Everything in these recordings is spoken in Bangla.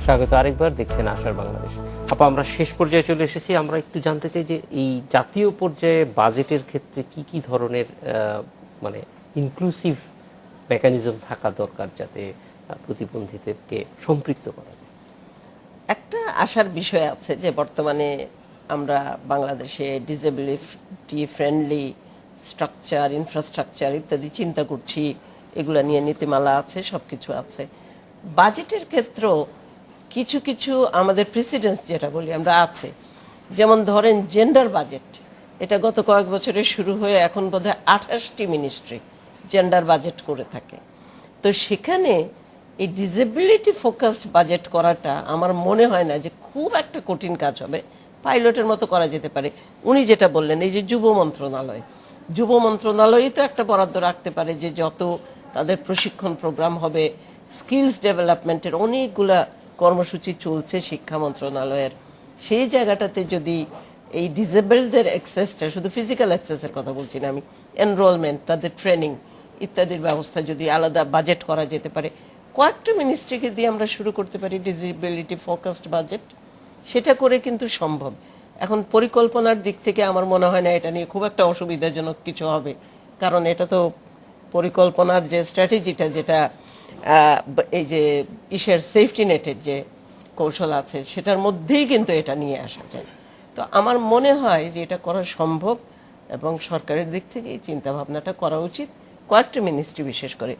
স্বাগত আরেকবার, দেখছেন আশার বাংলাদেশ। আপা, আমরা শেষ পর্যায়ে চলে এসেছি। আমরা একটু জানতে চাই যে এই জাতীয় পর্যায়ে বাজেটের ক্ষেত্রে কি কি ধরনের মানে ইনক্লুসিভ মেকানিজম থাকা দরকার যাতে প্রতিবন্ধীদেরকে সম্পৃক্ত করা যায়। একটা আশার বিষয় আছে যে বর্তমানে আমরা বাংলাদেশে ডিসেবিলিটি ফ্রেন্ডলি স্ট্রাকচার, ইনফ্রাস্ট্রাকচার ইত্যাদি চিন্তা করছি। এগুলা নিয়ে নীতিমালা আছে, সবকিছু আছে। বাজেটের ক্ষেত্রেও কিছু কিছু আমাদের প্রেসিডেন্স যেটা বলি আমরা আছে, যেমন ধরেন জেন্ডার বাজেট, এটা গত কয়েক বছরে শুরু হয়ে এখন বোধহয় 28টি মিনিস্ট্রি জেন্ডার বাজেট করে থাকে। তো সেখানে এই ডিসেবিলিটি ফোকাসড বাজেট করাটা আমার মনে হয় না যে খুব একটা কঠিন কাজ হবে, পাইলটের মতো করা যেতে পারে। উনি যেটা বললেন, এই যে যুব মন্ত্রণালয়ই তো একটা বরাদ্দ রাখতে পারে যে যত তাদের প্রশিক্ষণ প্রোগ্রাম হবে, স্কিলস ডেভেলপমেন্টের অনেকগুলা কর্মসূচি চলছে শিক্ষা মন্ত্রণালয়ের। সেই জায়গাটাতে যদি এই ডিসেবলদের অ্যাক্সেসটা, শুধু ফিজিক্যাল অ্যাক্সেসের কথা বলছি না আমি, এনরোলমেন্ট, তাদের ট্রেনিং ইত্যাদির ব্যবস্থা যদি আলাদা বাজেট করা যেতে পারে, কয়েকটা মিনিস্ট্রিকে দিয়ে আমরা শুরু করতে পারি ডিসেবিলিটি ফোকাসড বাজেট। সেটা করে কিন্তু সম্ভব। এখন পরিকল্পনার দিক থেকে আমার মনে হয় না এটা নিয়ে খুব একটা অসুবিধাজনক কিছু হবে, কারণ এটা তো পরিকল্পনার যে স্ট্র্যাটেজিটা, যেটা এই যে ইসের সেফটি নেটের যে কৌশল আছে সেটার মধ্যেই কিন্তু এটা নিয়ে আসা যায়। তো আমার মনে হয় যে এটা করা সম্ভব এবং সরকারের দিক থেকে এই চিন্তা ভাবনাটা করা উচিত। কয়েকটা মিনিস্ট্রি, বিশেষ করে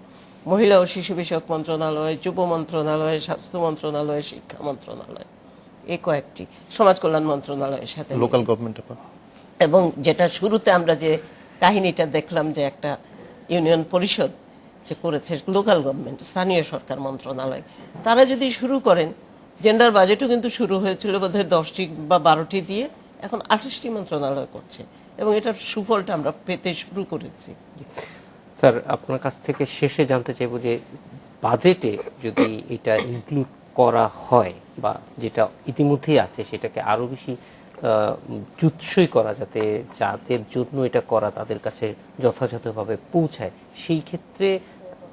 মহিলা ও শিশু বিষয়ক মন্ত্রণালয়, যুব মন্ত্রণালয়, স্বাস্থ্য মন্ত্রণালয়, শিক্ষা মন্ত্রণালয়, এই কয়েকটি, সমাজ কল্যাণ মন্ত্রণালয়ের সাথে লোকাল গভর্নমেন্ট। এবং যেটা শুরুতে আমরা যে কাহিনীটা দেখলাম যে একটা ইউনিয়ন পরিষদ যে করেছে, লোকাল গভর্নমেন্ট, স্থানীয় সরকার মন্ত্রণালয়, তারা যদি শুরু করেন। জেন্ডার বাজেটও কিন্তু শুরু হয়েছিল বোধহয় 10টি বা 12টি দিয়ে, এখন 28টি মন্ত্রণালয় করছে এবং এটার সুফলটা আমরা পেতে শুরু করেছি। স্যার, আপনার কাছ থেকে শেষে জানতে চাইবো যে বাজেটে যদি এটা ইনক্লুড করা হয় বা যেটা ইতিমধ্যেই আছে সেটাকে আরো বেশি জুৎসই করা, যাতে যাদের জন্য এটা করা তাদের কাছে যথাযথভাবে পৌঁছায়, সেই ক্ষেত্রে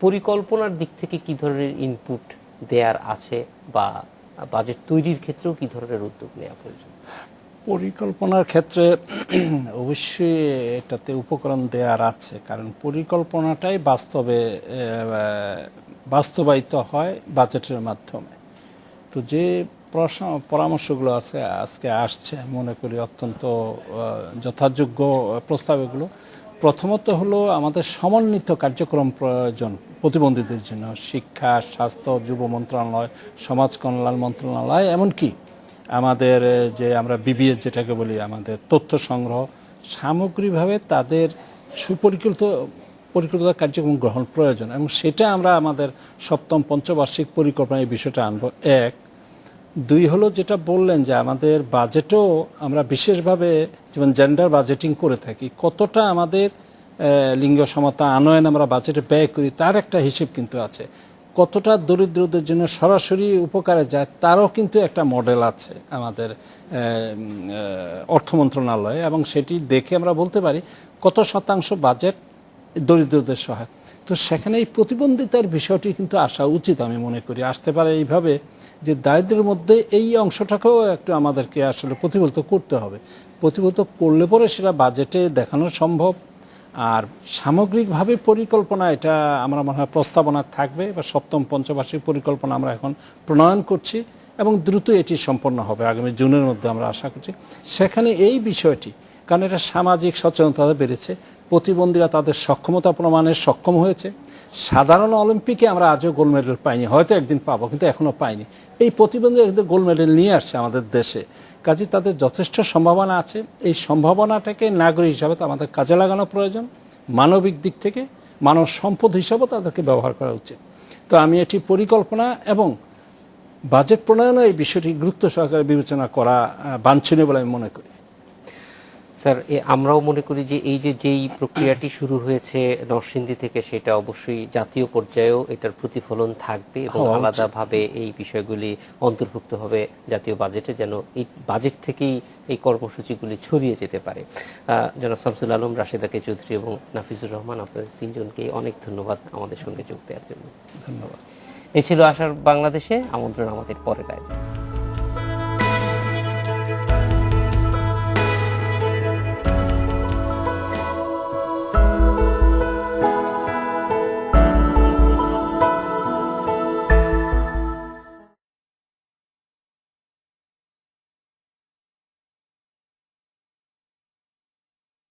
পরিকল্পনার দিক থেকে কি ধরনের ইনপুট দেয়ার আছে বা বাজেট তৈরির ক্ষেত্রেও কি ধরনের উদ্যোগ নেওয়া প্রয়োজন? পরিকল্পনার ক্ষেত্রে অবশ্যই এটাতে উপকরণ দেওয়ার আছে, কারণ পরিকল্পনাটাই বাস্তবায়িত হয় বাজেটের মাধ্যমে। তো যে পরামর্শগুলো আছে আজকে আসছে, মনে করি অত্যন্ত যথাযোগ্য প্রস্তাব এগুলো। প্রথমত হলো আমাদের সমন্বিত কার্যক্রম প্রয়োজন প্রতিবন্ধীদের জন্য। শিক্ষা, স্বাস্থ্য, যুব মন্ত্রণালয়, সমাজ কল্যাণ মন্ত্রণালয়, এমনকি আমাদের যে আমরা বিবিএস যেটাকে বলি, আমাদের তথ্য সংগ্রহ, সামগ্রিকভাবে তাদের পরিকল্পিত কার্যক্রম গ্রহণ প্রয়োজন। এবং সেটা আমরা আমাদের সপ্তম পঞ্চবার্ষিক পরিকল্পনায় এই বিষয়টা আনবো। এক, দুই হলো যেটা বললেন যে আমাদের বাজেটও আমরা বিশেষভাবে যেমন জেন্ডার বাজেটিং করে থাকি, কতটা আমাদের লিঙ্গ সমতা আনয়ন আমরা বাজেটে ব্যয় করি তার একটা হিসেব কিন্তু আছে। কতটা দরিদ্রদের জন্য সরাসরি উপকারে যায় তারও কিন্তু একটা মডেল আছে আমাদের অর্থ মন্ত্রণালয়ে, এবং সেটি দেখে আমরা বলতে পারি কত শতাংশ বাজেট দরিদ্রদের সহায়ক। তো সেখানে এই প্রতিবন্ধিতার বিষয়টি কিন্তু আসা উচিত, আমি মনে করি আসতে পারে এইভাবে যে দারিদ্র্যের মধ্যে এই অংশটাকেও একটু আমাদেরকে আসলে প্রতিফলিত করতে হবে। প্রতিফলিত করলে পরে সেটা বাজেটে দেখানো সম্ভব। আর সামগ্রিকভাবে পরিকল্পনা, এটা আমরা মনে হয় প্রস্তাবনা থাকবে বা সপ্তম পঞ্চবার্ষিক পরিকল্পনা আমরা এখন প্রণয়ন করছি এবং দ্রুত এটি সম্পন্ন হবে, আগামী জুনের মধ্যে আমরা আশা করছি। সেখানে এই বিষয়টি, কারণ এটা সামাজিক সচেতনতা বেড়েছে, প্রতিবন্ধীরা তাদের সক্ষমতা প্রমাণে সক্ষম হয়েছে। সাধারণ অলিম্পিকে আমরা আজও গোল্ড মেডেল পাইনি, হয়তো একদিন পাবো, কিন্তু এখনও পাইনি। এই প্রতিবন্ধীরা কিন্তু গোল্ড মেডেল নিয়ে আসছে আমাদের দেশে, কাজে তাদের যথেষ্ট সম্ভাবনা আছে। এই সম্ভাবনাটাকে নাগরিক হিসাবে তো আমাদের কাজে লাগানো প্রয়োজন। মানবিক দিক থেকে মানব সম্পদ হিসাবেও তাদেরকে ব্যবহার করা উচিত। তো আমি এটি পরিকল্পনা এবং বাজেট প্রণয়নে এই বিষয়টি গুরুত্ব সহকারে বিবেচনা করা বাঞ্ছনীয় বলে আমি মনে করি। স্যার, আমরাও মনে করি যে এই যেই প্রক্রিয়াটি শুরু হয়েছে নরসিংদী থেকে, সেটা অবশ্যই জাতীয় পর্যায়েও এটার প্রতিফলন থাকবে এবং আলাদাভাবে এই বিষয়গুলি অন্তর্ভুক্ত হবে জাতীয় বাজেটে, যেন এই বাজেট থেকেই এই কর্মসূচিগুলি ছড়িয়ে যেতে পারে। জনাব শামসুল আলম, রাশেদা কে চৌধুরী এবং নাফিজুর রহমান, আপনাদের তিনজনকে অনেক ধন্যবাদ আমাদের সঙ্গে যোগ দেওয়ার জন্য। ধন্যবাদ। এই ছিল আশার বাংলাদেশে, আমন্ত্রণ আমাদের পরের আয়োজন।